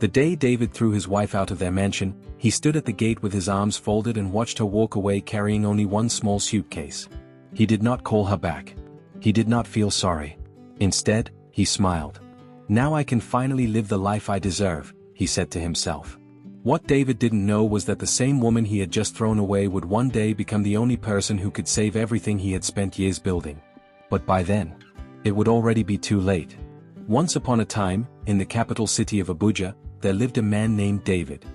The day David threw his wife out of their mansion, he stood at the gate with his arms folded and watched her walk away carrying only one small suitcase. He did not call her back. He did not feel sorry. Instead, he smiled. "Now I can finally live the life I deserve," he said to himself. What David didn't know was that the same woman he had just thrown away would one day become the only person who could save everything he had spent years building. But by then, it would already be too late. Once upon a time, in the capital city of Abuja, there lived a man named David.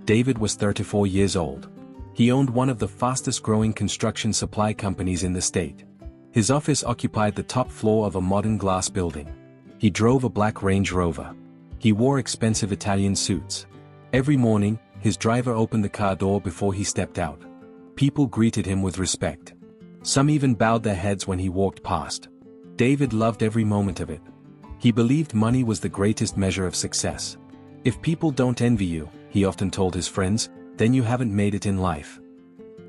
David was 34 years old. He owned one of the fastest-growing construction supply companies in the state. His office occupied the top floor of a modern glass building. He drove a black Range Rover. He wore expensive Italian suits. Every morning, his driver opened the car door before he stepped out. People greeted him with respect. Some even bowed their heads when he walked past. David loved every moment of it. He believed money was the greatest measure of success. "If people don't envy you," he often told his friends, "then you haven't made it in life."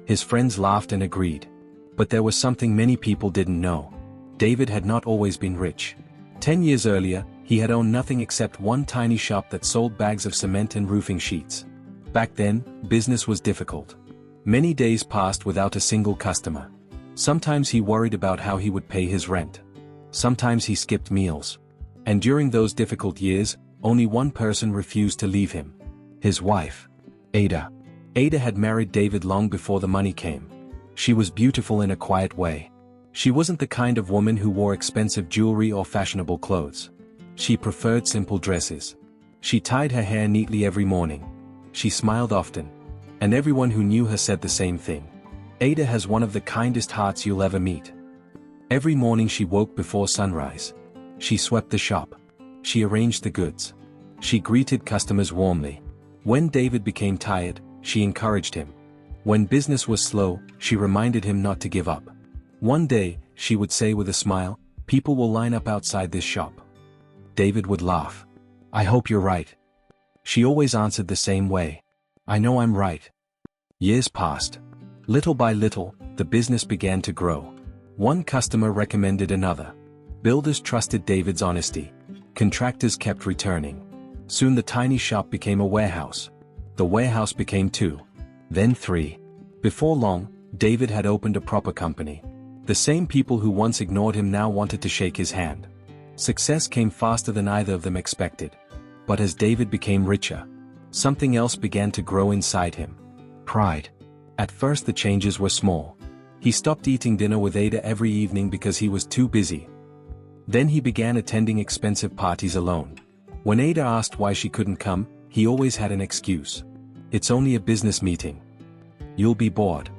His friends laughed and agreed. But there was something many people didn't know. David had not always been rich. 10 years earlier, he had owned nothing except one tiny shop that sold bags of cement and roofing sheets. Back then, business was difficult. Many days passed without a single customer. Sometimes he worried about how he would pay his rent. Sometimes he skipped meals. And during those difficult years, only one person refused to leave him. His wife, Ada. Ada had married David long before the money came. She was beautiful in a quiet way. She wasn't the kind of woman who wore expensive jewelry or fashionable clothes. She preferred simple dresses. She tied her hair neatly every morning. She smiled often. And everyone who knew her said the same thing. Ada has one of the kindest hearts you'll ever meet. Every morning she woke before sunrise. She swept the shop. She arranged the goods. She greeted customers warmly. When David became tired, she encouraged him. When business was slow, she reminded him not to give up. One day, she would say with a smile, "People will line up outside this shop." David would laugh. "I hope you're right." She always answered the same way. "I know I'm right." Years passed. Little by little, the business began to grow. One customer recommended another. Builders trusted David's honesty. Contractors kept returning. Soon the tiny shop became a warehouse. The warehouse became 2. Then 3. Before long, David had opened a proper company. The same people who once ignored him now wanted to shake his hand. Success came faster than either of them expected. But as David became richer, something else began to grow inside him. Pride. At first the changes were small. He stopped eating dinner with Ada every evening because he was too busy. Then he began attending expensive parties alone. When Ada asked why she couldn't come, he always had an excuse. "It's only a business meeting. You'll be bored.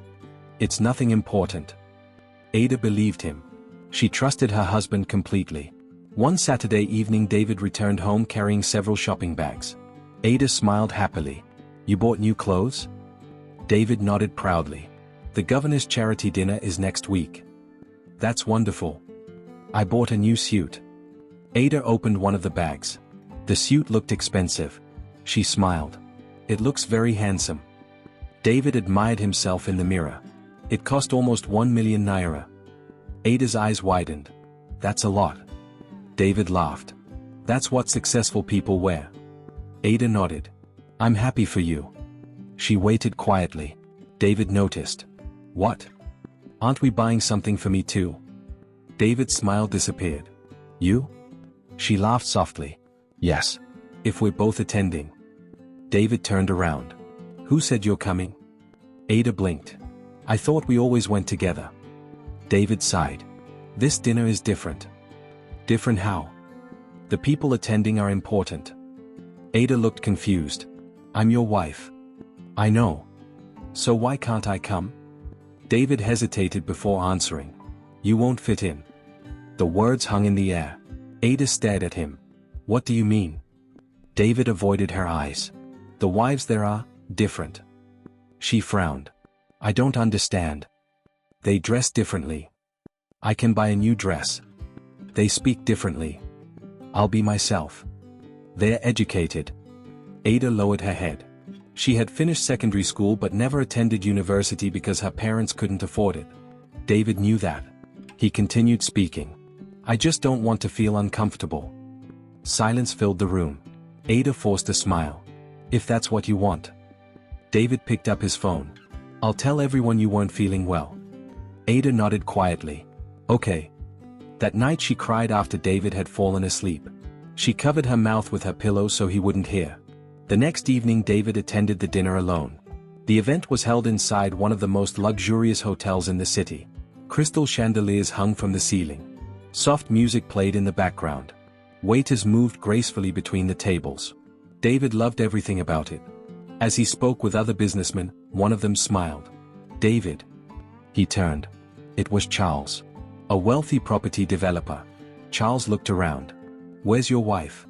It's nothing important." Ada believed him. She trusted her husband completely. One Saturday evening David returned home carrying several shopping bags. Ada smiled happily. "You bought new clothes?" David nodded proudly. "The governor's charity dinner is next week." "That's wonderful. I bought a new suit." Ada opened one of the bags. The suit looked expensive. She smiled. "It looks very handsome." David admired himself in the mirror. It cost almost 1 million naira. Ada's eyes widened. "That's a lot." David laughed. "That's what successful people wear." Ada nodded. "I'm happy for you." She waited quietly. David noticed. "What? Aren't we buying something for me too?" David's smile disappeared. "You?" She laughed softly. "Yes. If we're both attending." David turned around. "Who said you're coming?" Ada blinked. "I thought we always went together." David sighed. "This dinner is different." "Different how?" "The people attending are important." Ada looked confused. "I'm your wife." "I know. So why can't I come?" David hesitated before answering. "You won't fit in." The words hung in the air. Ada stared at him. "What do you mean?" David avoided her eyes. "The wives there are different." She frowned. "I don't understand." "They dress differently." "I can buy a new dress." "They speak differently." "I'll be myself." "They're educated." Ada lowered her head. She had finished secondary school but never attended university because her parents couldn't afford it. David knew that. He continued speaking. "I just don't want to feel uncomfortable." Silence filled the room. Ada forced a smile. If that's what you want. David picked up his phone. I'll tell everyone you weren't feeling well. Ada nodded quietly. Okay. That night she cried after David had fallen asleep. She covered her mouth with her pillow so he wouldn't hear. The next evening David attended the dinner alone. The event was held inside one of the most luxurious hotels in the city. Crystal chandeliers hung from the ceiling. Soft music played in the background. Waiters moved gracefully between the tables. David loved everything about it. As he spoke with other businessmen, one of them smiled. David. He turned. It was Charles. A wealthy property developer. Charles looked around. Where's your wife?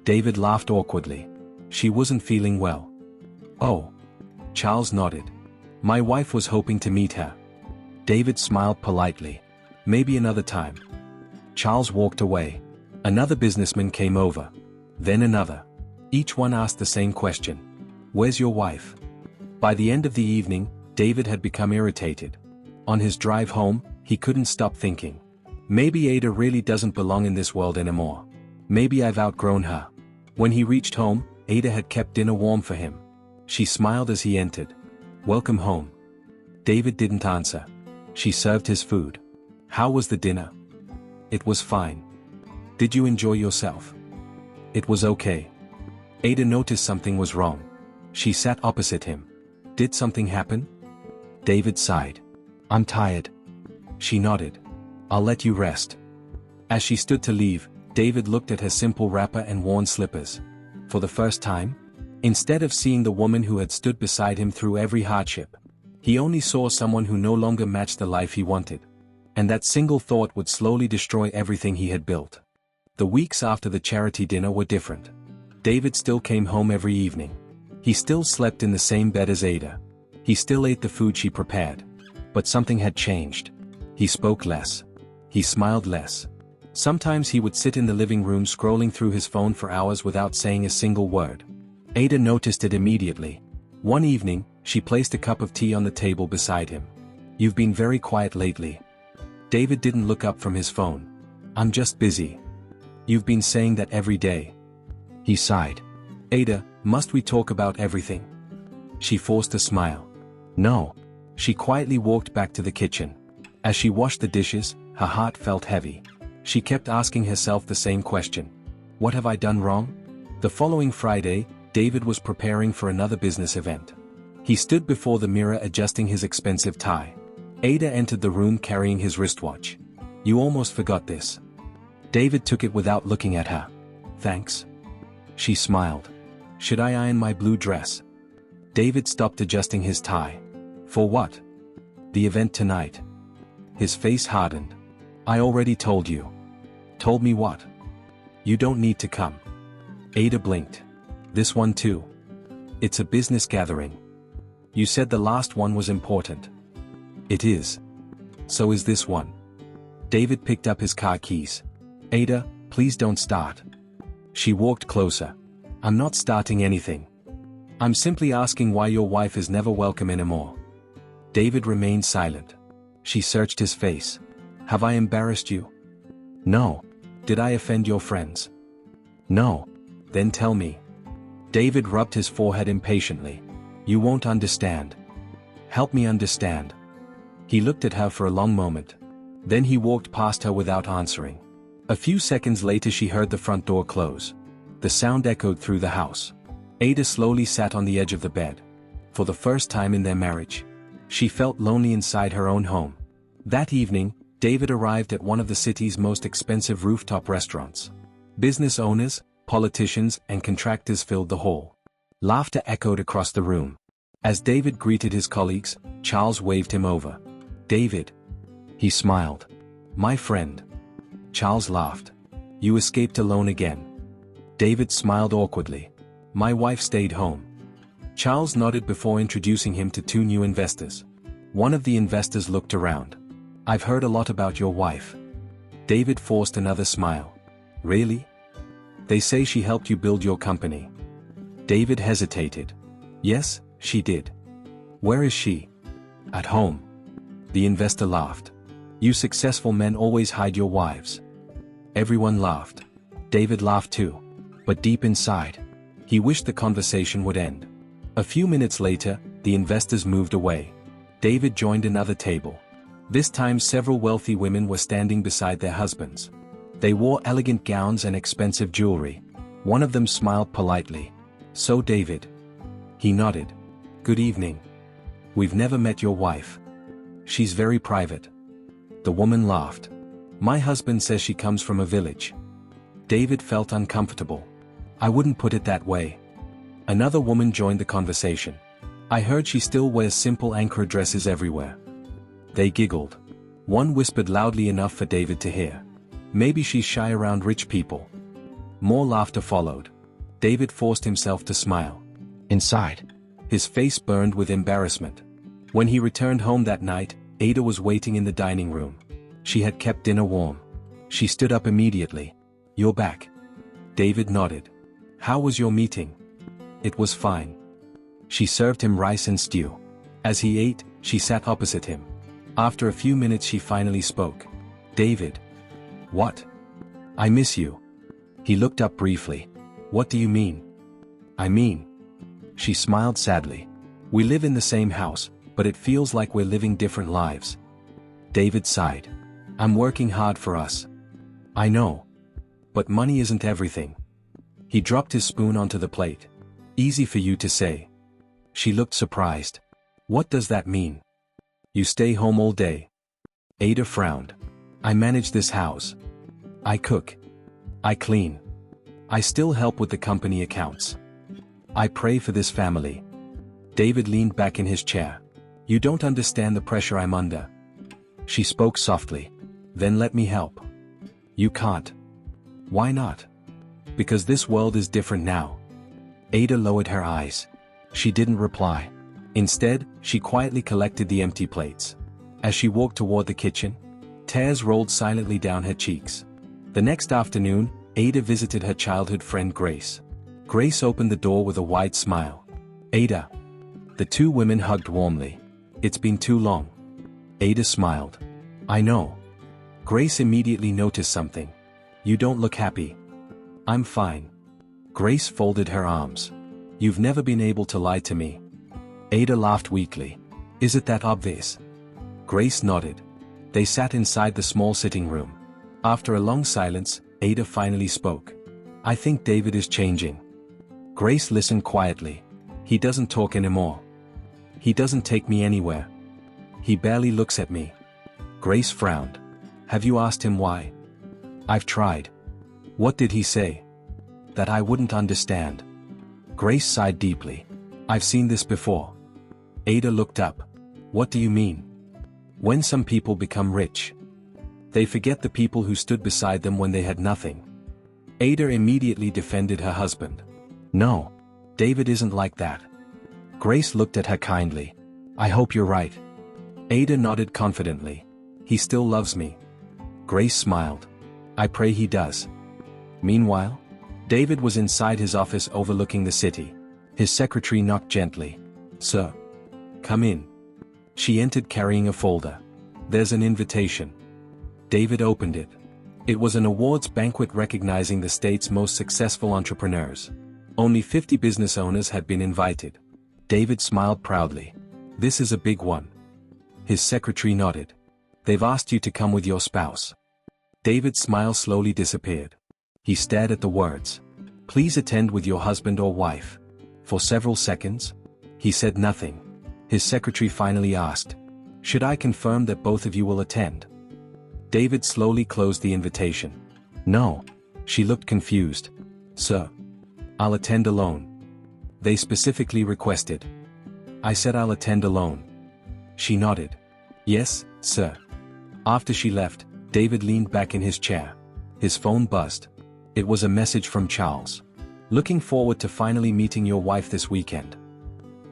David laughed awkwardly. She wasn't feeling well. Oh. Charles nodded. My wife was hoping to meet her. David smiled politely. Maybe another time. Charles walked away. Another businessman came over. Then another. Each one asked the same question. Where's your wife? By the end of the evening, David had become irritated. On his drive home, he couldn't stop thinking. Maybe Ada really doesn't belong in this world anymore. Maybe I've outgrown her. When he reached home, Ada had kept dinner warm for him. She smiled as he entered. Welcome home. David didn't answer. She served his food. How was the dinner? It was fine. Did you enjoy yourself? It was okay. Ada noticed something was wrong. She sat opposite him. Did something happen? David sighed. I'm tired. She nodded. I'll let you rest. As she stood to leave, David looked at her simple wrapper and worn slippers. For the first time, instead of seeing the woman who had stood beside him through every hardship, he only saw someone who no longer matched the life he wanted. And that single thought would slowly destroy everything he had built. The weeks after the charity dinner were different. David still came home every evening. He still slept in the same bed as Ada. He still ate the food she prepared. But something had changed. He spoke less. He smiled less. Sometimes he would sit in the living room scrolling through his phone for hours without saying a single word. Ada noticed it immediately. One evening, she placed a cup of tea on the table beside him. You've been very quiet lately. David didn't look up from his phone. I'm just busy. You've been saying that every day. He sighed. Ada, must we talk about everything? She forced a smile. No. She quietly walked back to the kitchen. As she washed the dishes, her heart felt heavy. She kept asking herself the same question. What have I done wrong? The following Friday, David was preparing for another business event. He stood before the mirror adjusting his expensive tie. Ada entered the room carrying his wristwatch. You almost forgot this. David took it without looking at her. Thanks. She smiled. Should I iron my blue dress? David stopped adjusting his tie. For what? The event tonight. His face hardened. I already told you. Told me what? You don't need to come. Ada blinked. This one too. It's a business gathering. You said the last one was important. It is. So is this one. David picked up his car keys. Ada, please don't start. She walked closer. I'm not starting anything. I'm simply asking why your wife is never welcome anymore. David remained silent. She searched his face. Have I embarrassed you? No. Did I offend your friends? No. Then tell me. David rubbed his forehead impatiently. You won't understand. Help me understand. He looked at her for a long moment. Then he walked past her without answering. A few seconds later she heard the front door close. The sound echoed through the house. Ada slowly sat on the edge of the bed. For the first time in their marriage, she felt lonely inside her own home. That evening, David arrived at one of the city's most expensive rooftop restaurants. Business owners, politicians, and contractors filled the hall. Laughter echoed across the room. As David greeted his colleagues, Charles waved him over. David. He smiled. My friend. Charles laughed. You escaped alone again. David smiled awkwardly. My wife stayed home. Charles nodded before introducing him to two new investors. One of the investors looked around. I've heard a lot about your wife. David forced another smile. Really? They say she helped you build your company. David hesitated. Yes, she did. Where is she? At home. The investor laughed. You successful men always hide your wives. Everyone laughed. David laughed too. But deep inside, He wished the conversation would end. A few minutes later, the investors moved away. David joined another table. This time several wealthy women were standing beside their husbands. They wore elegant gowns and expensive jewelry. One of them smiled politely. "So David." He nodded. "Good evening. We've never met your wife. She's very private." The woman laughed. "My husband says she comes from a village." David felt uncomfortable. "I wouldn't put it that way." Another woman joined the conversation. "I heard she still wears simple Ankara dresses everywhere." They giggled. One whispered loudly enough for David to hear. "Maybe she's shy around rich people." More laughter followed. David forced himself to smile. Inside, his face burned with embarrassment. When he returned home that night, Ada was waiting in the dining room. She had kept dinner warm. She stood up immediately. "You're back." David nodded. "How was your meeting?" "It was fine." She served him rice and stew. As he ate, she sat opposite him. After a few minutes she finally spoke. "David." "What?" "I miss you." He looked up briefly. "What do you mean?" "I mean." She smiled sadly. "We live in the same house, but it feels like we're living different lives." David sighed. "I'm working hard for us." "I know. But money isn't everything." He dropped his spoon onto the plate. "Easy for you to say." She looked surprised. "What does that mean?" "You stay home all day." Ada frowned. "I manage this house. I cook. I clean. I still help with the company accounts. I pray for this family." David leaned back in his chair. "You don't understand the pressure I'm under." She spoke softly. "Then let me help." "You can't." "Why not?" "Because this world is different now." Ada lowered her eyes. She didn't reply. Instead, she quietly collected the empty plates. As she walked toward the kitchen, tears rolled silently down her cheeks. The next afternoon, Ada visited her childhood friend Grace. Grace opened the door with a wide smile. "Ada." The two women hugged warmly. "It's been too long." Ada smiled. "I know." Grace immediately noticed something. "You don't look happy." "I'm fine." Grace folded her arms. "You've never been able to lie to me." Ada laughed weakly. "Is it that obvious?" Grace nodded. They sat inside the small sitting room. After a long silence, Ada finally spoke. "I think David is changing." Grace listened quietly. "He doesn't talk anymore. He doesn't take me anywhere. He barely looks at me." Grace frowned. "Have you asked him why?" "I've tried." "What did he say?" "That I wouldn't understand." Grace sighed deeply. "I've seen this before." Ada looked up. "What do you mean?" "When some people become rich, they forget the people who stood beside them when they had nothing." Ada immediately defended her husband. "No. David isn't like that." Grace looked at her kindly. "I hope you're right." Ada nodded confidently. "He still loves me." Grace smiled. "I pray he does." Meanwhile, David was inside his office overlooking the city. His secretary knocked gently. "Sir." "Come in." She entered carrying a folder. "There's an invitation." David opened it. It was an awards banquet recognizing the state's most successful entrepreneurs. Only 50 business owners had been invited. David smiled proudly. "This is a big one." His secretary nodded. "They've asked you to come with your spouse." David's smile slowly disappeared. He stared at the words. "Please attend with your husband or wife." For several seconds, he said nothing. His secretary finally asked, "Should I confirm that both of you will attend?" David slowly closed the invitation. "No." She looked confused. "Sir. I'll attend alone." "They specifically requested." "I said I'll attend alone." She nodded. "Yes, sir." After she left, David leaned back in his chair. His phone buzzed. It was a message from Charles. "Looking forward to finally meeting your wife this weekend."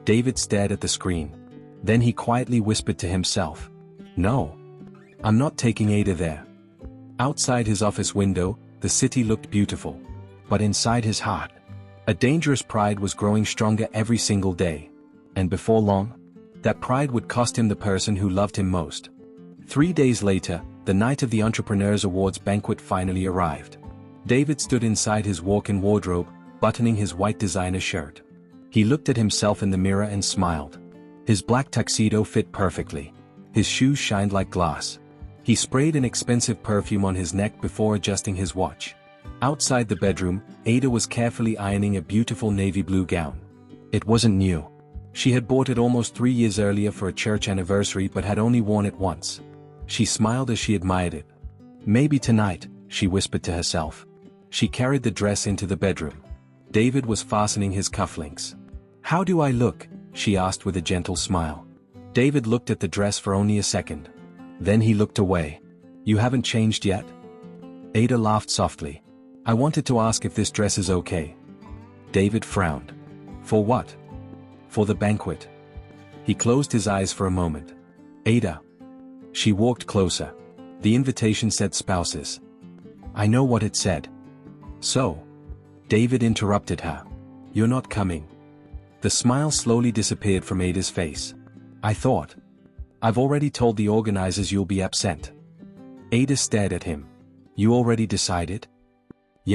David stared at the screen. Then he quietly whispered to himself, "No. I'm not taking Ada there." Outside his office window, the city looked beautiful. But inside his heart, a dangerous pride was growing stronger every single day. And before long, that pride would cost him the person who loved him most. 3 days later, the night of the Entrepreneurs Awards banquet finally arrived. David stood inside his walk-in wardrobe, buttoning his white designer shirt. He looked at himself in the mirror and smiled. His black tuxedo fit perfectly. His shoes shined like glass. He sprayed an expensive perfume on his neck before adjusting his watch. Outside the bedroom, Ada was carefully ironing a beautiful navy blue gown. It wasn't new. She had bought it almost 3 years earlier for a church anniversary but had only worn it once. She smiled as she admired it. Maybe tonight, she whispered to herself. She carried the dress into the bedroom. David was fastening his cufflinks. "How do I look?" she asked with a gentle smile. David looked at the dress for only a second. Then he looked away. "You haven't changed yet?" Ada laughed softly. "I wanted to ask if this dress is okay." David frowned. "For what?" "For the banquet." He closed his eyes for a moment. "Ada." She walked closer. The invitation said spouses. "I know what it said." "So?" David interrupted her. "You're not coming." The smile slowly disappeared from Ada's face. "I thought. I've already told the organizers you'll be absent." Ada stared at him. "You already decided?"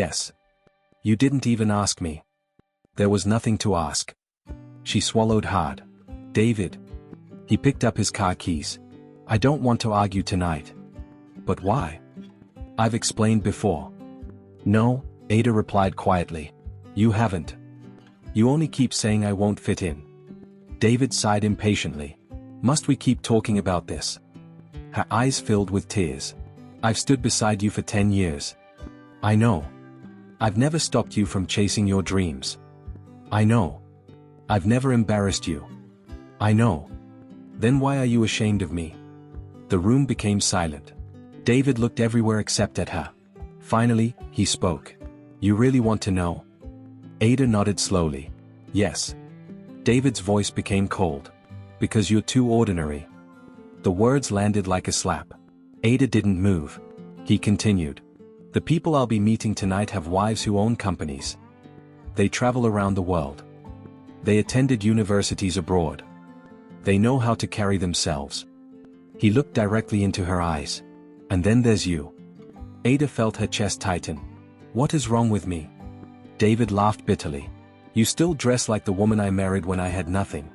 "Yes." "You didn't even ask me." "There was nothing to ask." She swallowed hard. "David." He picked up his car keys. "I don't want to argue tonight." "But why?" "I've explained before." "No," Ada replied quietly. "You haven't. You only keep saying I won't fit in." David sighed impatiently. "Must we keep talking about this?" Her eyes filled with tears. "I've stood beside you for 10 years. I know. I've never stopped you from chasing your dreams. I know. I've never embarrassed you. I know. Then why are you ashamed of me?" The room became silent. David looked everywhere except at her. Finally, he spoke. "You really want to know?" Ada nodded slowly. "Yes." David's voice became cold. "Because you're too ordinary." The words landed like a slap. Ada didn't move. He continued. "The people I'll be meeting tonight have wives who own companies. They travel around the world. They attended universities abroad. They know how to carry themselves." He looked directly into her eyes. "And then there's you." Ada felt her chest tighten. "What is wrong with me?" David laughed bitterly. "You still dress like the woman I married when I had nothing."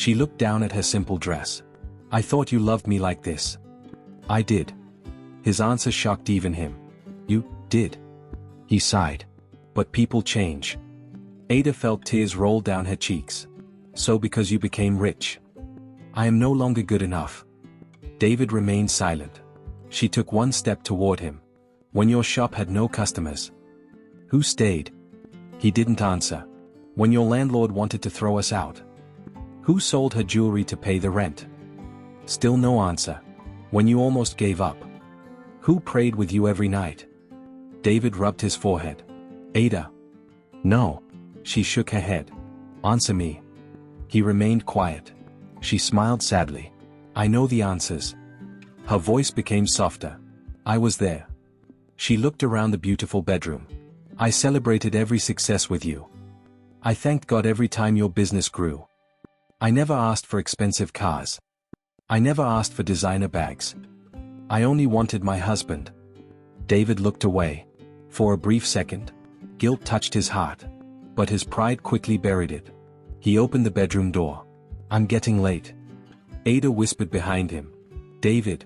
She looked down at her simple dress. "I thought you loved me like this." "I did." His answer shocked even him. "You did?" He sighed. "But people change." Ada felt tears roll down her cheeks. "So because you became rich, I am no longer good enough." David remained silent. She took one step toward him. "When your shop had no customers, who stayed?" He didn't answer. "When your landlord wanted to throw us out, who sold her jewelry to pay the rent?" Still no answer. "When you almost gave up, who prayed with you every night?" David rubbed his forehead. "Ada." "No." She shook her head. "Answer me." He remained quiet. She smiled sadly. "I know the answers." Her voice became softer. "I was there." She looked around the beautiful bedroom. "I celebrated every success with you. I thanked God every time your business grew. I never asked for expensive cars. I never asked for designer bags. I only wanted my husband." David looked away. For a brief second, guilt touched his heart. But his pride quickly buried it. He opened the bedroom door. "I'm getting late." Ada whispered behind him. "David."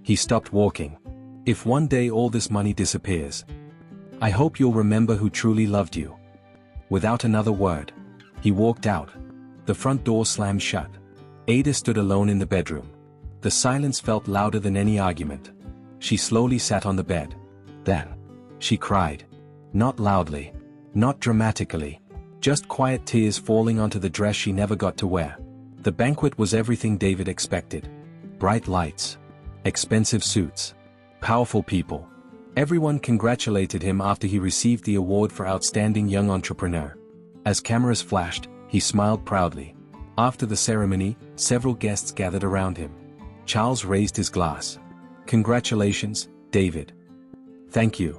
He stopped walking. "If one day all this money disappears, I hope you'll remember who truly loved you." Without another word, he walked out. The front door slammed shut. Ada stood alone in the bedroom. The silence felt louder than any argument. She slowly sat on the bed. "Then," she cried. Not loudly. Not dramatically. Just quiet tears falling onto the dress she never got to wear. The banquet was everything David expected. Bright lights. Expensive suits. Powerful people. Everyone congratulated him after he received the award for Outstanding Young Entrepreneur. As cameras flashed, he smiled proudly. After the ceremony, several guests gathered around him. Charles raised his glass. "Congratulations, David." "Thank you.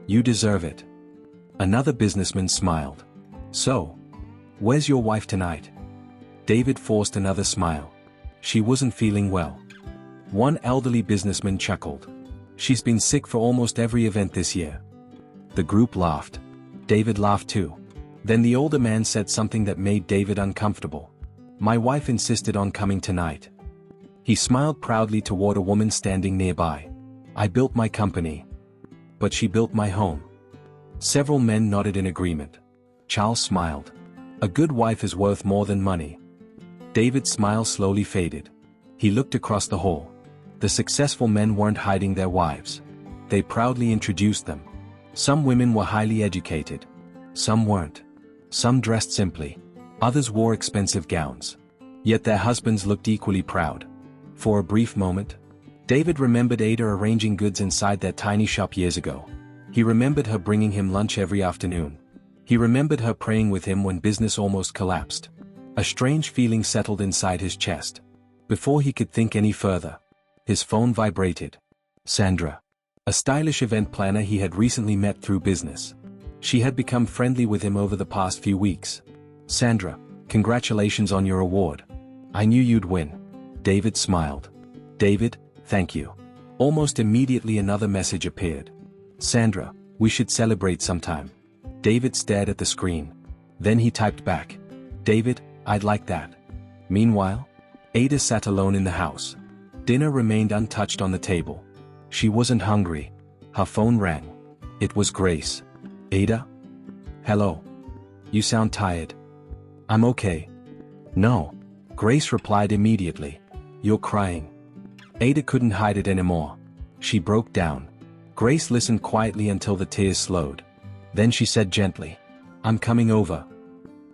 You deserve it." Another businessman smiled. "So, where's your wife tonight?" David forced another smile. "She wasn't feeling well." One elderly businessman chuckled. "She's been sick for almost every event this year." The group laughed. David laughed too. Then the older man said something that made David uncomfortable. My wife insisted on coming tonight. He smiled proudly toward a woman standing nearby. I built my company. But she built my home. Several men nodded in agreement. Charles smiled. A good wife is worth more than money. David's smile slowly faded. He looked across the hall. The successful men weren't hiding their wives. They proudly introduced them. Some women were highly educated. Some weren't. Some dressed simply. Others wore expensive gowns. Yet their husbands looked equally proud. For a brief moment, David remembered Ada arranging goods inside their tiny shop years ago. He remembered her bringing him lunch every afternoon. He remembered her praying with him when business almost collapsed. A strange feeling settled inside his chest. Before he could think any further, his phone vibrated. Sandra. A stylish event planner he had recently met through business. She had become friendly with him over the past few weeks. Sandra, congratulations on your award. I knew you'd win. David smiled. David, thank you. Almost immediately another message appeared. Sandra, we should celebrate sometime. David stared at the screen. Then he typed back. David, I'd like that. Meanwhile, Ada sat alone in the house. Dinner remained untouched on the table. She wasn't hungry. Her phone rang. It was Grace. Ada? Hello. You sound tired. I'm okay. No. Grace replied immediately. You're crying. Ada couldn't hide it anymore. She broke down. Grace listened quietly until the tears slowed. Then she said gently, I'm coming over.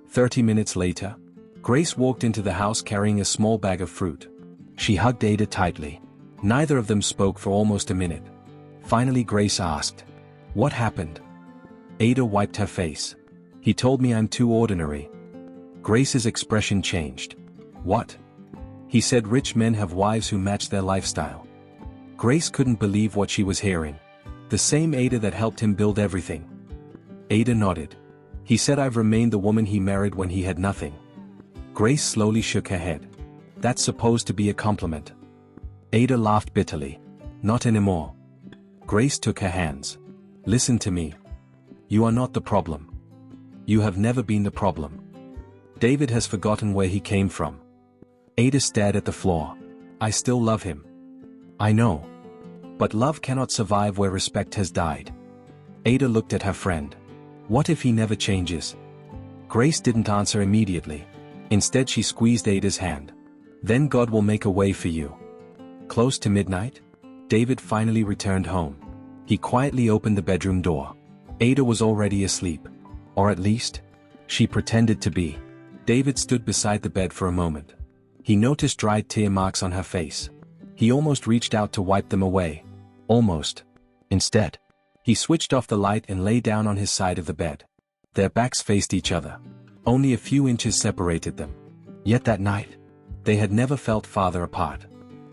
30 minutes later, Grace walked into the house carrying a small bag of fruit. She hugged Ada tightly. Neither of them spoke for almost a minute. Finally Grace asked, what happened? Ada wiped her face. He told me I'm too ordinary. Grace's expression changed. What? He said rich men have wives who match their lifestyle. Grace couldn't believe what she was hearing. The same Ada that helped him build everything. Ada nodded. He said I've remained the woman he married when he had nothing. Grace slowly shook her head. That's supposed to be a compliment. Ada laughed bitterly. Not anymore. Grace took her hands. Listen to me. You are not the problem. You have never been the problem. David has forgotten where he came from. Ada stared at the floor. I still love him. I know. But love cannot survive where respect has died. Ada looked at her friend. What if he never changes? Grace didn't answer immediately. Instead she squeezed Ada's hand. Then God will make a way for you. Close to midnight, David finally returned home. He quietly opened the bedroom door. Ada was already asleep. Or at least, she pretended to be. David stood beside the bed for a moment. He noticed dried tear marks on her face. He almost reached out to wipe them away. Almost. Instead, he switched off the light and lay down on his side of the bed. Their backs faced each other. Only a few inches separated them. Yet that night, they had never felt farther apart.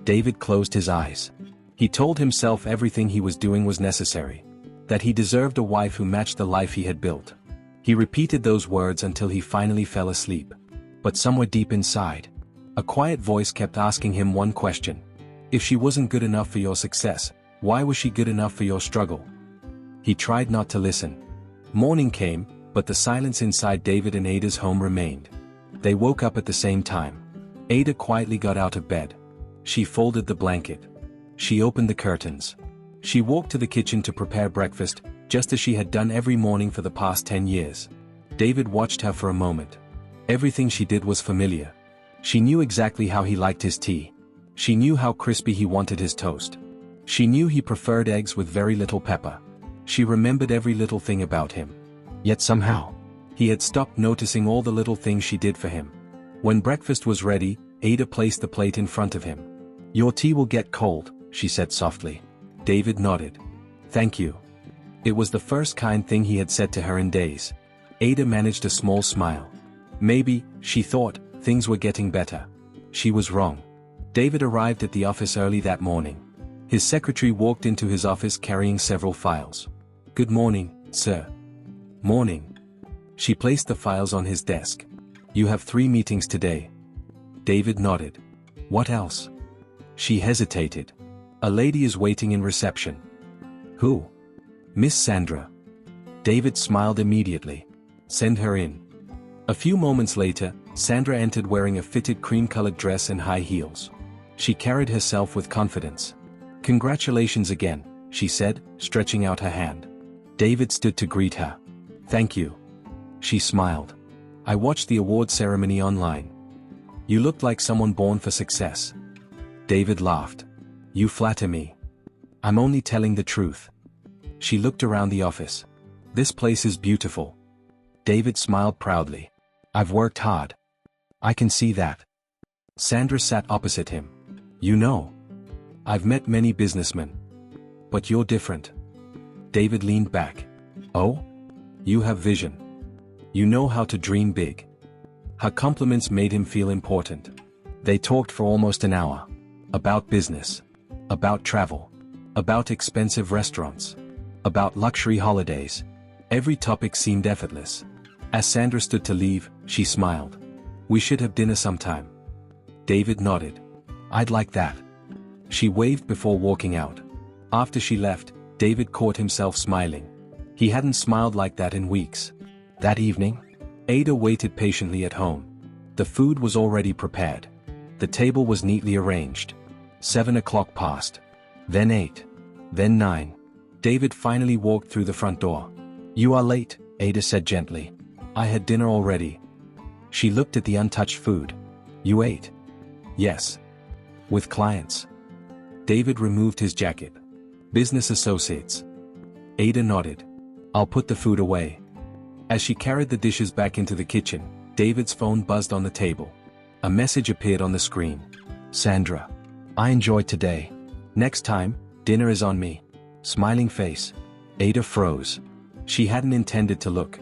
David closed his eyes. He told himself everything he was doing was necessary. That he deserved a wife who matched the life he had built. He repeated those words until he finally fell asleep. But somewhere deep inside, a quiet voice kept asking him one question. If she wasn't good enough for your success, why was she good enough for your struggle? He tried not to listen. Morning came, but the silence inside David and Ada's home remained. They woke up at the same time. Ada quietly got out of bed. She folded the blanket. She opened the curtains. She walked to the kitchen to prepare breakfast, just as she had done every morning for the past 10 years. David watched her for a moment. Everything she did was familiar. She knew exactly how he liked his tea. She knew how crispy he wanted his toast. She knew he preferred eggs with very little pepper. She remembered every little thing about him. Yet somehow, he had stopped noticing all the little things she did for him. When breakfast was ready, Ada placed the plate in front of him. Your tea will get cold, she said softly. David nodded. Thank you. It was the first kind thing he had said to her in days. Ada managed a small smile. Maybe, she thought, things were getting better. She was wrong. David arrived at the office early that morning. His secretary walked into his office carrying several files. Good morning, sir. Morning. She placed the files on his desk. You have 3 meetings today. David nodded. What else? She hesitated. A lady is waiting in reception. Who? Miss Sandra. David smiled immediately. Send her in. A few moments later, Sandra entered wearing a fitted cream-colored dress and high heels. She carried herself with confidence. Congratulations again, she said, stretching out her hand. David stood to greet her. Thank you. She smiled. I watched the award ceremony online. You looked like someone born for success. David laughed. You flatter me. I'm only telling the truth. She looked around the office. This place is beautiful. David smiled proudly. I've worked hard. I can see that. Sandra sat opposite him. You know, I've met many businessmen. But you're different. David leaned back. Oh? You have vision. You know how to dream big. Her compliments made him feel important. They talked for almost an hour. About business. About travel. About expensive restaurants. About luxury holidays. Every topic seemed effortless. As Sandra stood to leave, she smiled. We should have dinner sometime. David nodded. I'd like that. She waved before walking out. After she left, David caught himself smiling. He hadn't smiled like that in weeks. That evening, Ada waited patiently at home. The food was already prepared. The table was neatly arranged. 7 o'clock passed. Then 8. Then 9. David finally walked through the front door. You are late, Ada said gently. I had dinner already. She looked at the untouched food. You ate? Yes. With clients. David removed his jacket. Business associates. Ada nodded. I'll put the food away. As she carried the dishes back into the kitchen, David's phone buzzed on the table. A message appeared on the screen. Sandra. I enjoyed today. Next time, dinner is on me. Smiling face. Ada froze. She hadn't intended to look.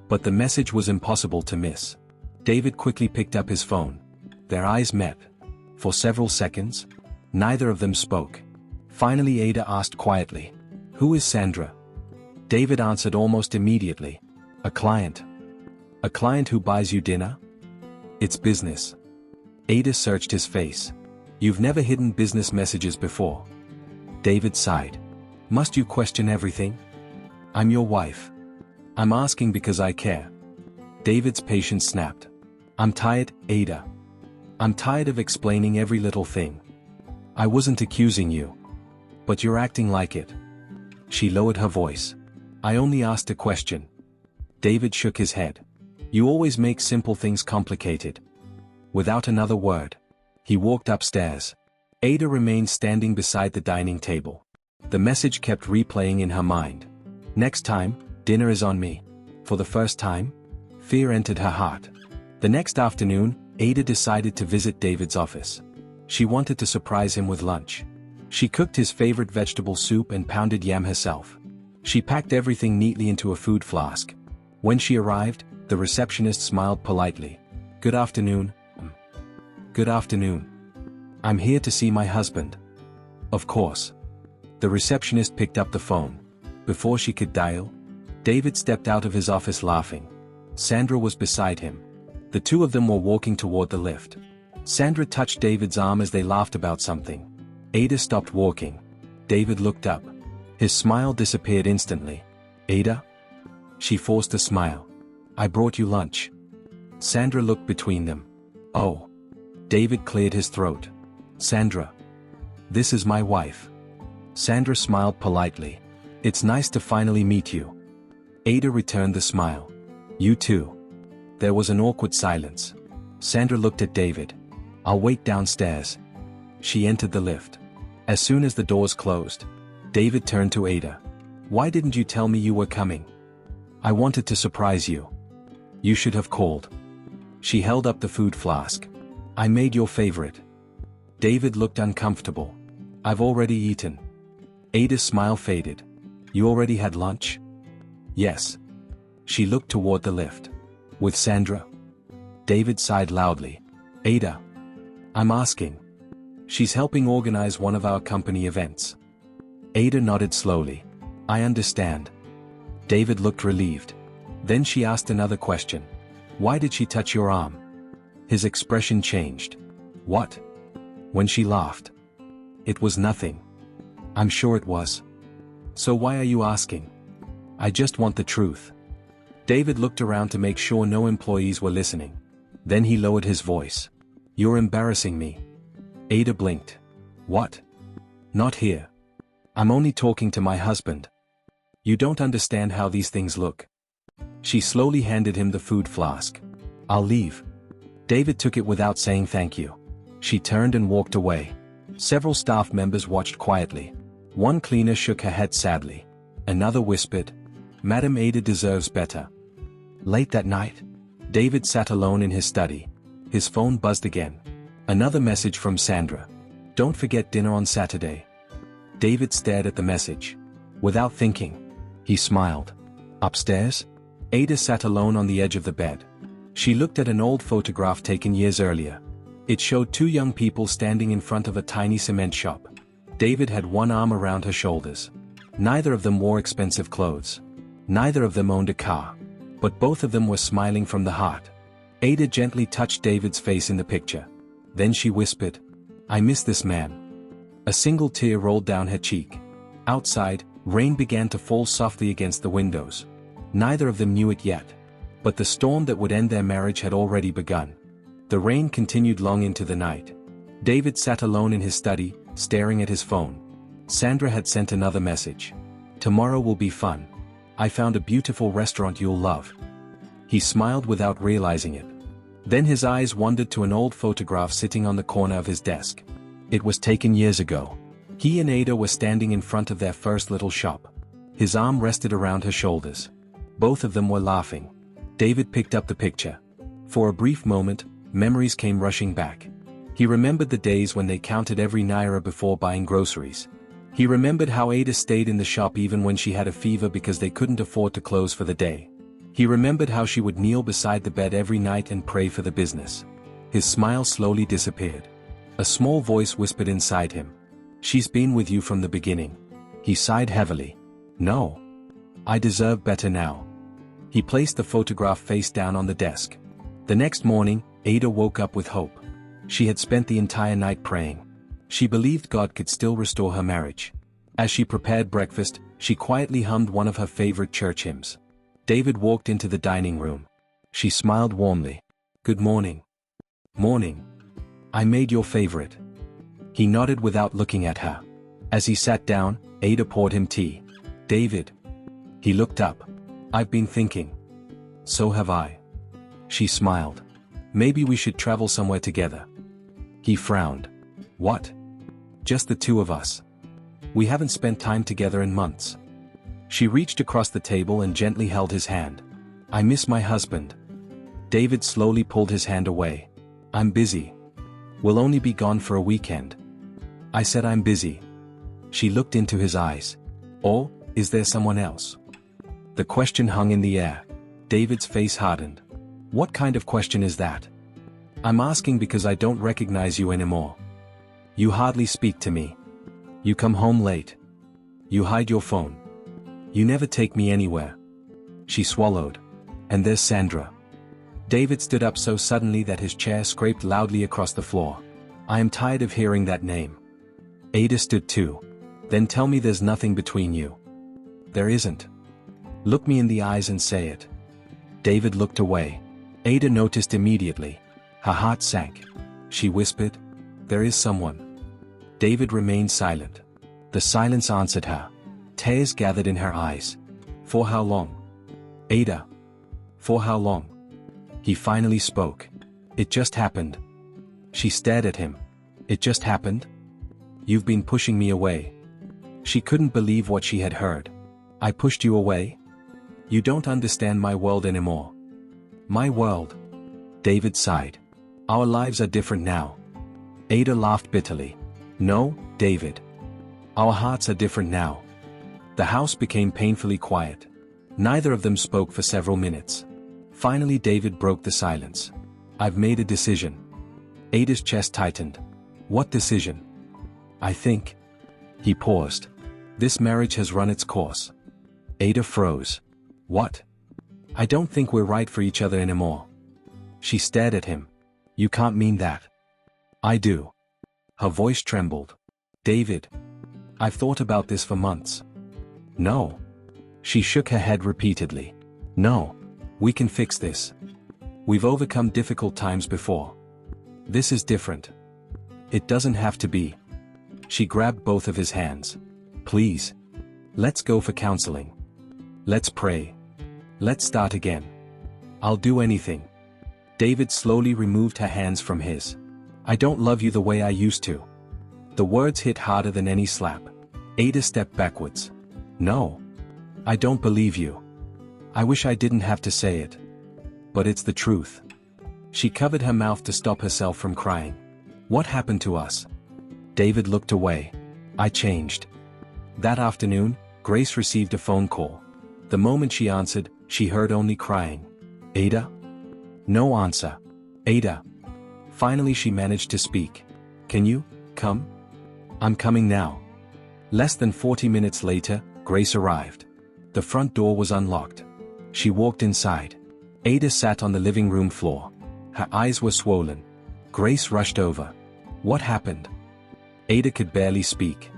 But the message was impossible to miss. David quickly picked up his phone. Their eyes met. For several seconds, neither of them spoke. Finally Ada asked quietly. Who is Sandra? David answered almost immediately. A client. A client who buys you dinner? It's business. Ada searched his face. You've never hidden business messages before. David sighed. Must you question everything? I'm your wife. I'm asking because I care. David's patience snapped. I'm tired, Ada. I'm tired of explaining every little thing. I wasn't accusing you. But you're acting like it. She lowered her voice. I only asked a question. David shook his head. You always make simple things complicated. Without another word, he walked upstairs. Ada remained standing beside the dining table. The message kept replaying in her mind. Next time, dinner is on me. For the first time, fear entered her heart. The next afternoon, Ada decided to visit David's office. She wanted to surprise him with lunch. She cooked his favorite vegetable soup and pounded yam herself. She packed everything neatly into a food flask. When she arrived, the receptionist smiled politely. Good afternoon. Good afternoon. I'm here to see my husband. Of course. The receptionist picked up the phone. Before she could dial, David stepped out of his office laughing. Sandra was beside him. The two of them were walking toward the lift. Sandra touched David's arm as they laughed about something. Ada stopped walking. David looked up. His smile disappeared instantly. Ada? She forced a smile. I brought you lunch. Sandra looked between them. Oh. David cleared his throat. Sandra. This is my wife. Sandra smiled politely. It's nice to finally meet you. Ada returned the smile. You too. There was an awkward silence. Sandra looked at David. I'll wait downstairs. She entered the lift. As soon as the doors closed, David turned to Ada. Why didn't you tell me you were coming? I wanted to surprise you. You should have called. She held up the food flask. I made your favorite. David looked uncomfortable. I've already eaten. Ada's smile faded. You already had lunch? Yes. She looked toward the lift. With Sandra? David sighed loudly. Ada. I'm asking. She's helping organize one of our company events. Ada nodded slowly. I understand. David looked relieved. Then she asked another question. Why did she touch your arm? His expression changed. What? When she laughed. It was nothing. I'm sure it was. So why are you asking? I just want the truth. David looked around to make sure no employees were listening. Then he lowered his voice. You're embarrassing me. Ada blinked. What? Not here. I'm only talking to my husband. You don't understand how these things look. She slowly handed him the food flask. I'll leave. David took it without saying thank you. She turned and walked away. Several staff members watched quietly. One cleaner shook her head sadly. Another whispered, Madam Ada deserves better. Late that night, David sat alone in his study. His phone buzzed again. Another message from Sandra. Don't forget dinner on Saturday. David stared at the message. Without thinking, he smiled. Upstairs, Ada sat alone on the edge of the bed. She looked at an old photograph taken years earlier. It showed two young people standing in front of a tiny cement shop. David had one arm around her shoulders. Neither of them wore expensive clothes. Neither of them owned a car. But both of them were smiling from the heart. Ada gently touched David's face in the picture. Then she whispered, I miss this man. A single tear rolled down her cheek. Outside, rain began to fall softly against the windows. Neither of them knew it yet. But the storm that would end their marriage had already begun. The rain continued long into the night. David sat alone in his study, staring at his phone. Sandra had sent another message. Tomorrow will be fun. I found a beautiful restaurant you'll love. He smiled without realizing it. Then his eyes wandered to an old photograph sitting on the corner of his desk. It was taken years ago. He and Ada were standing in front of their first little shop. His arm rested around her shoulders. Both of them were laughing. David picked up the picture. For a brief moment, memories came rushing back. He remembered the days when they counted every naira before buying groceries. He remembered how Ada stayed in the shop even when she had a fever because they couldn't afford to close for the day. He remembered how she would kneel beside the bed every night and pray for the business. His smile slowly disappeared. A small voice whispered inside him. She's been with you from the beginning. He sighed heavily. No. I deserve better now. He placed the photograph face down on the desk. The next morning, Ada woke up with hope. She had spent the entire night praying. She believed God could still restore her marriage. As she prepared breakfast, she quietly hummed one of her favorite church hymns. David walked into the dining room. She smiled warmly. Good morning. Morning. I made your favorite. He nodded without looking at her. As he sat down, Ada poured him tea. David. He looked up. I've been thinking. So have I. She smiled. Maybe we should travel somewhere together. He frowned. What? Just the two of us. We haven't spent time together in months. She reached across the table and gently held his hand. I miss my husband. David slowly pulled his hand away. I'm busy. We'll only be gone for a weekend. I said I'm busy. She looked into his eyes. Or, is there someone else? The question hung in the air. David's face hardened. What kind of question is that? I'm asking because I don't recognize you anymore. You hardly speak to me. You come home late. You hide your phone. You never take me anywhere. She swallowed. And there's Sandra. David stood up so suddenly that his chair scraped loudly across the floor. I am tired of hearing that name. Ada stood too. Then tell me there's nothing between you. There isn't. Look me in the eyes and say it. David looked away. Ada noticed immediately. Her heart sank. She whispered, there is someone. David remained silent. The silence answered her. Tears gathered in her eyes. For how long? Ada. For how long? He finally spoke. It just happened. She stared at him. It just happened? You've been pushing me away. She couldn't believe what she had heard. I pushed you away? You don't understand my world anymore. My world. David sighed. Our lives are different now. Ada laughed bitterly. No, David. Our hearts are different now. The house became painfully quiet. Neither of them spoke for several minutes. Finally David broke the silence. I've made a decision. Ada's chest tightened. What decision? I think. He paused. This marriage has run its course. Ada froze. What? I don't think we're right for each other anymore. She stared at him. You can't mean that. I do. Her voice trembled. David. I've thought about this for months. No. She shook her head repeatedly. No. We can fix this. We've overcome difficult times before. This is different. It doesn't have to be. She grabbed both of his hands. Please. Let's go for counseling. Let's pray. Let's start again. I'll do anything. David slowly removed her hands from his. I don't love you the way I used to. The words hit harder than any slap. Ada stepped backwards. No. I don't believe you. I wish I didn't have to say it. But it's the truth. She covered her mouth to stop herself from crying. What happened to us? David looked away. I changed. That afternoon, Grace received a phone call. The moment she answered, she heard only crying. Ada? No answer. Ada. Finally she managed to speak. Can you come? I'm coming now. Less than 40 minutes later, Grace arrived. The front door was unlocked. She walked inside. Ada sat on the living room floor. Her eyes were swollen. Grace rushed over. What happened? Ada could barely speak.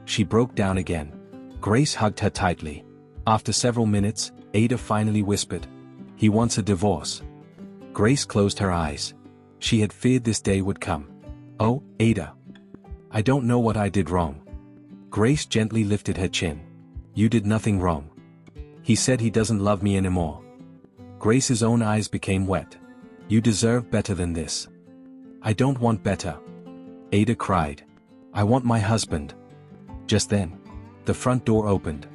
She broke down again. Grace hugged her tightly. After several minutes, Ada finally whispered. He wants a divorce. Grace closed her eyes. She had feared this day would come. Oh, Ada. I don't know what I did wrong. Grace gently lifted her chin. You did nothing wrong. He said he doesn't love me anymore. Grace's own eyes became wet. You deserve better than this. I don't want better. Ada cried. I want my husband. Just then, the front door opened.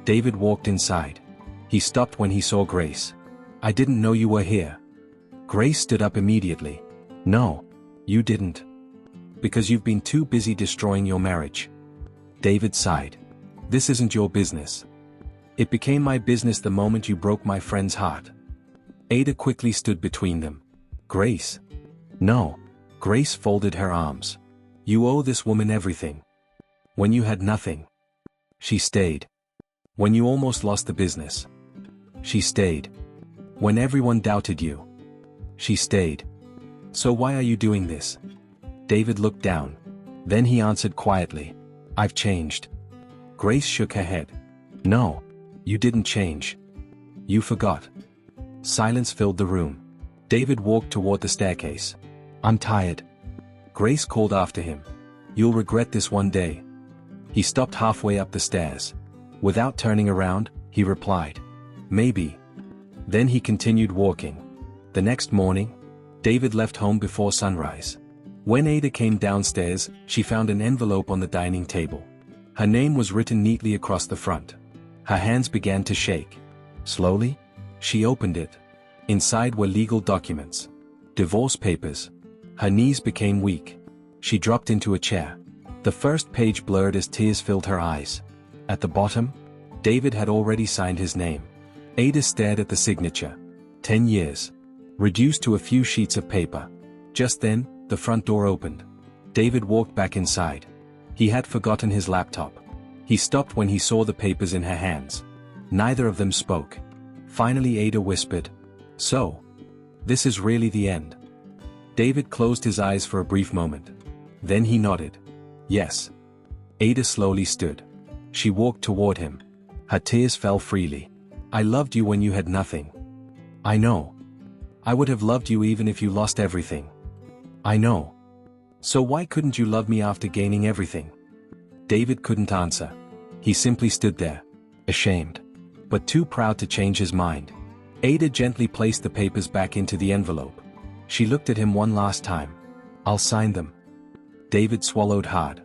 David walked inside. He stopped when he saw Grace. I didn't know you were here. Grace stood up immediately. No, you didn't. Because you've been too busy destroying your marriage. David sighed. This isn't your business. It became my business the moment you broke my friend's heart. Ada quickly stood between them. Grace. No. Grace folded her arms. You owe this woman everything. When you had nothing. She stayed. When you almost lost the business. She stayed. When everyone doubted you. She stayed. So why are you doing this? David looked down. Then he answered quietly. I've changed. Grace shook her head. No. You didn't change. You forgot. Silence filled the room. David walked toward the staircase. I'm tired. Grace called after him. You'll regret this one day. He stopped halfway up the stairs. Without turning around, he replied. Maybe. Then he continued walking. The next morning, David left home before sunrise. When Ada came downstairs, she found an envelope on the dining table. Her name was written neatly across the front. Her hands began to shake. Slowly, she opened it. Inside were legal documents. Divorce papers. Her knees became weak. She dropped into a chair. The first page blurred as tears filled her eyes. At the bottom, David had already signed his name. Ada stared at the signature. 10 years. Reduced to a few sheets of paper. Just then, the front door opened. David walked back inside. He had forgotten his laptop. He stopped when he saw the papers in her hands. Neither of them spoke. Finally Ada whispered. So. This is really the end. David closed his eyes for a brief moment. Then he nodded. Yes. Ada slowly stood. She walked toward him. Her tears fell freely. I loved you when you had nothing. I know. I would have loved you even if you lost everything. I know. So why couldn't you love me after gaining everything? David couldn't answer. He simply stood there, ashamed, but too proud to change his mind. Ada gently placed the papers back into the envelope. She looked at him one last time. I'll sign them. David swallowed hard.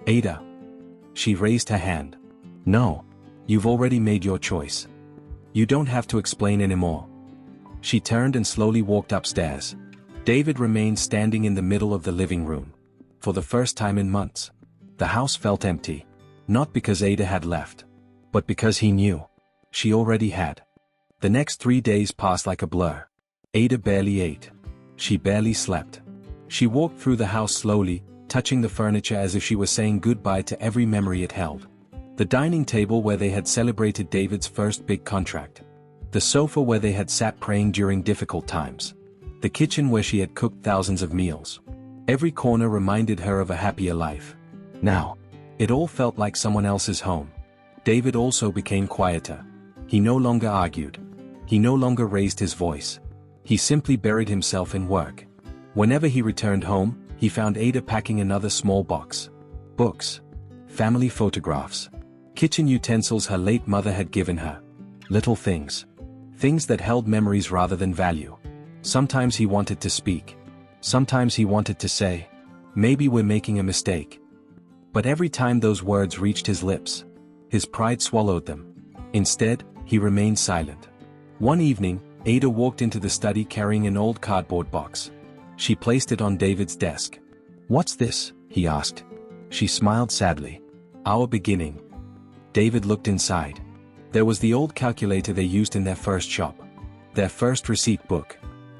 Ada. She raised her hand. No. You've already made your choice. You don't have to explain anymore. She turned and slowly walked upstairs. David remained standing in the middle of the living room. For the first time in months, the house felt empty. Not because Ada had left, but because he knew. She already had. The next 3 days passed like a blur. Ada barely ate. She barely slept. She walked through the house slowly, touching the furniture as if she was saying goodbye to every memory it held. The dining table where they had celebrated David's first big contract. The sofa where they had sat praying during difficult times. The kitchen where she had cooked thousands of meals. Every corner reminded her of a happier life. Now, it all felt like someone else's home. David also became quieter. He no longer argued. He no longer raised his voice. He simply buried himself in work. Whenever he returned home, he found Ada packing another small box. Books. Family photographs. Kitchen utensils her late mother had given her. Little things. Things that held memories rather than value. Sometimes he wanted to speak. Sometimes he wanted to say, "Maybe we're making a mistake." But every time those words reached his lips, his pride swallowed them. Instead, he remained silent. One evening, Ada walked into the study carrying an old cardboard box. She placed it on David's desk. "What's this?" he asked. She smiled sadly. "Our beginning." David looked inside. There was the old calculator they used in their first shop. Their first receipt book.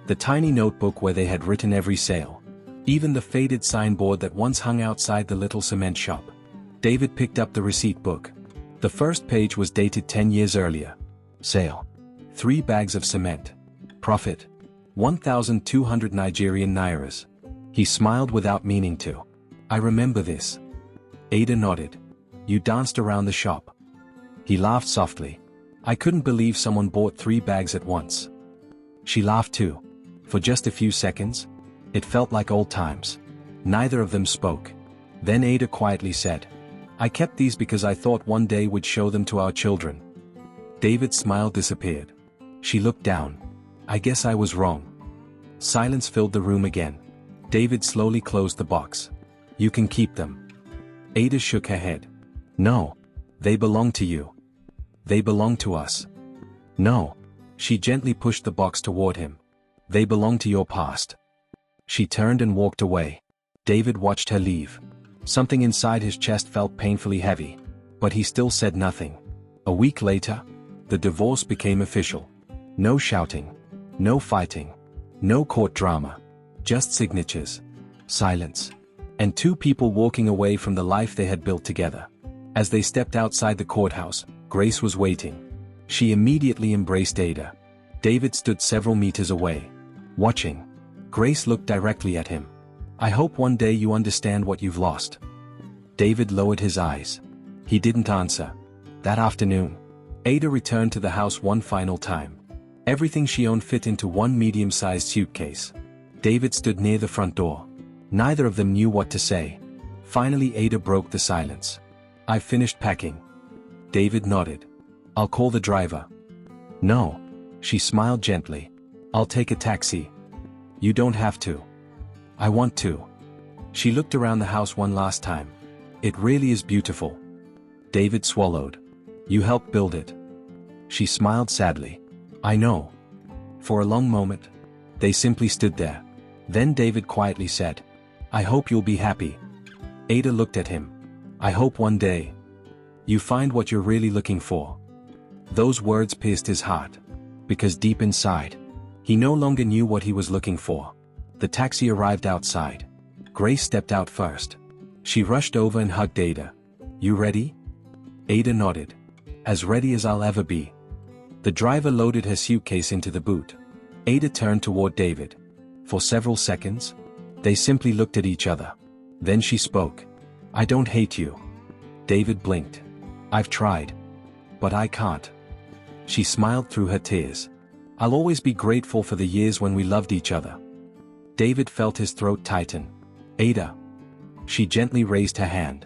The tiny notebook where they had written every sale. Even the faded signboard that once hung outside the little cement shop. David picked up the receipt book. The first page was dated 10 years earlier. Sale. 3 bags of cement. Profit. 1,200 Nigerian nairas. He smiled without meaning to. "I remember this." Ada nodded. "You danced around the shop." He laughed softly. "I couldn't believe someone bought 3 bags at once." She laughed too. For just a few seconds. It felt like old times. Neither of them spoke. Then Ada quietly said, "I kept these because I thought one day we'd show them to our children." David's smile disappeared. She looked down. "I guess I was wrong." Silence filled the room again. David slowly closed the box. "You can keep them." Ada shook her head. "No. They belong to you. They belong to us." "No." She gently pushed the box toward him. "They belong to your past." She turned and walked away. David watched her leave. Something inside his chest felt painfully heavy. But he still said nothing. A week later, the divorce became official. No shouting. No fighting. No court drama. Just signatures. Silence. And 2 people walking away from the life they had built together. As they stepped outside the courthouse, Grace was waiting. She immediately embraced Ada. David stood several meters away. Watching. Grace looked directly at him. "I hope one day you understand what you've lost." David lowered his eyes. He didn't answer. That afternoon, Ada returned to the house one final time. Everything she owned fit into one medium-sized suitcase. David stood near the front door. Neither of them knew what to say. Finally Ada broke the silence. "I've finished packing." David nodded. "I'll call the driver." "No." She smiled gently. "I'll take a taxi." "You don't have to." "I want to." She looked around the house one last time. "It really is beautiful." David swallowed. "You helped build it." She smiled sadly. "I know." For a long moment, they simply stood there. Then David quietly said, "I hope you'll be happy." Ada looked at him. "I hope one day you find what you're really looking for." Those words pierced his heart. Because deep inside, he no longer knew what he was looking for. The taxi arrived outside. Grace stepped out first. She rushed over and hugged Ada. "You ready?" Ada nodded. "As ready as I'll ever be." The driver loaded her suitcase into the boot. Ada turned toward David. For several seconds, they simply looked at each other. Then she spoke. "I don't hate you." David blinked. "I've tried. But I can't." She smiled through her tears. "I'll always be grateful for the years when we loved each other." David felt his throat tighten. "Ada." She gently raised her hand.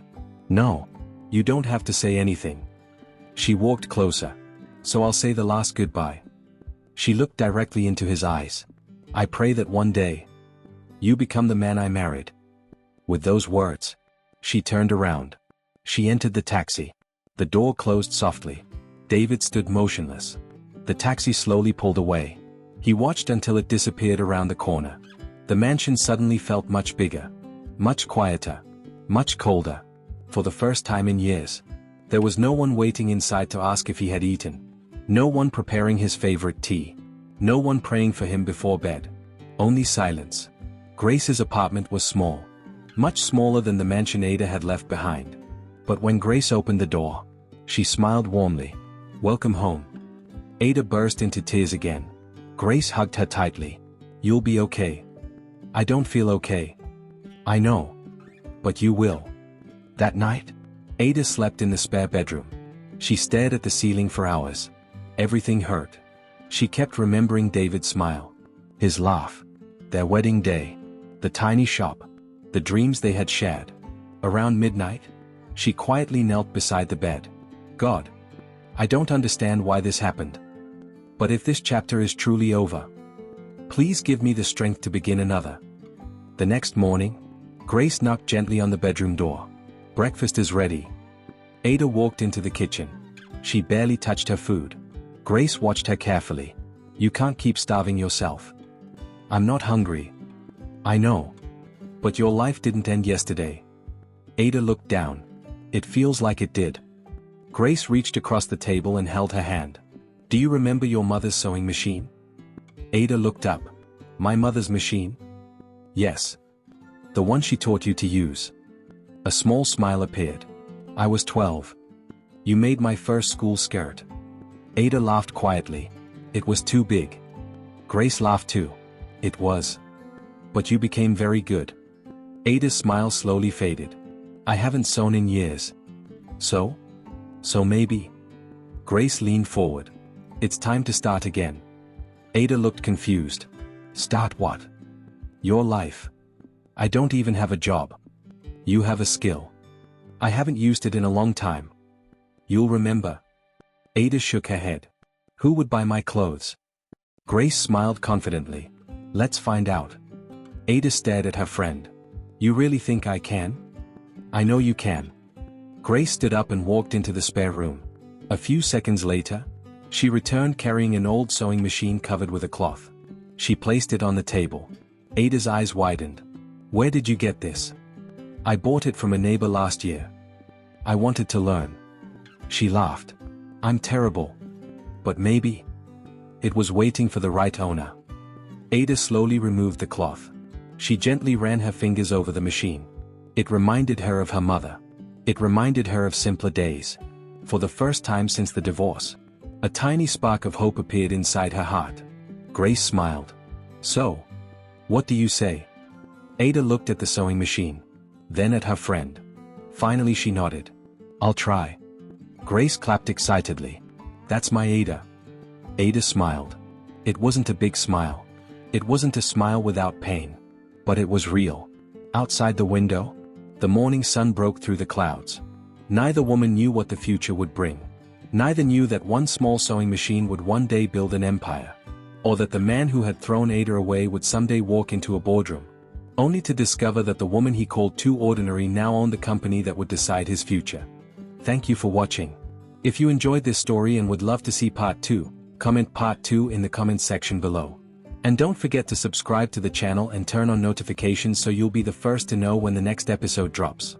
"No. You don't have to say anything." She walked closer. "So I'll say the last goodbye." She looked directly into his eyes. "I pray that one day, you become the man I married." With those words, she turned around. She entered the taxi. The door closed softly. David stood motionless. The taxi slowly pulled away. He watched until it disappeared around the corner. The mansion suddenly felt much bigger. Much quieter. Much colder. For the first time in years, there was no one waiting inside to ask if he had eaten. No one preparing his favorite tea. No one praying for him before bed. Only silence. Grace's apartment was small. Much smaller than the mansion Ada had left behind. But when Grace opened the door, she smiled warmly. "Welcome home." Ada burst into tears again. Grace hugged her tightly. "You'll be okay." "I don't feel okay." "I know. But you will." That night, Ada slept in the spare bedroom. She stared at the ceiling for hours. Everything hurt. She kept remembering David's smile. His laugh. Their wedding day. The tiny shop. The dreams they had shared. Around midnight, she quietly knelt beside the bed. God. I don't understand why this happened. But if this chapter is truly over, please give me the strength to begin another. The next morning, Grace knocked gently on the bedroom door. Breakfast is ready. Ada walked into the kitchen. She barely touched her food. Grace watched her carefully. You can't keep starving yourself. I'm not hungry. I know. But your life didn't end yesterday. Ada looked down. It feels like it did. Grace reached across the table and held her hand. Do you remember your mother's sewing machine? Ada looked up. My mother's machine? Yes. The one she taught you to use. A small smile appeared. I was 12. You made my first school skirt. Ada laughed quietly. It was too big. Grace laughed too. It was. But you became very good. Ada's smile slowly faded. I haven't sewn in years. So? So maybe. Grace leaned forward. It's time to start again. Ada looked confused. Start what? Your life. I don't even have a job. You have a skill. I haven't used it in a long time. You'll remember. Ada shook her head. Who would buy my clothes? Grace smiled confidently. Let's find out. Ada stared at her friend. You really think I can? I know you can. Grace stood up and walked into the spare room. A few seconds later, she returned carrying an old sewing machine covered with a cloth. She placed it on the table. Ada's eyes widened. Where did you get this? I bought it from a neighbor last year. I wanted to learn. She laughed. I'm terrible. But maybe. It was waiting for the right owner. Ada slowly removed the cloth. She gently ran her fingers over the machine. It reminded her of her mother. It reminded her of simpler days. For the first time since the divorce, a tiny spark of hope appeared inside her heart. Grace smiled. So, what do you say? Ada looked at the sewing machine. Then at her friend. Finally she nodded. I'll try. Grace clapped excitedly. That's my Ada. Ada smiled. It wasn't a big smile. It wasn't a smile without pain. But it was real. Outside the window, the morning sun broke through the clouds. Neither woman knew what the future would bring. Neither knew that one small sewing machine would one day build an empire. Or that the man who had thrown Ada away would someday walk into a boardroom, only to discover that the woman he called too ordinary now owned the company that would decide his future. Thank you for watching. If you enjoyed this story and would love to see part 2, comment part 2 in the comments section below. And don't forget to subscribe to the channel and turn on notifications so you'll be the first to know when the next episode drops.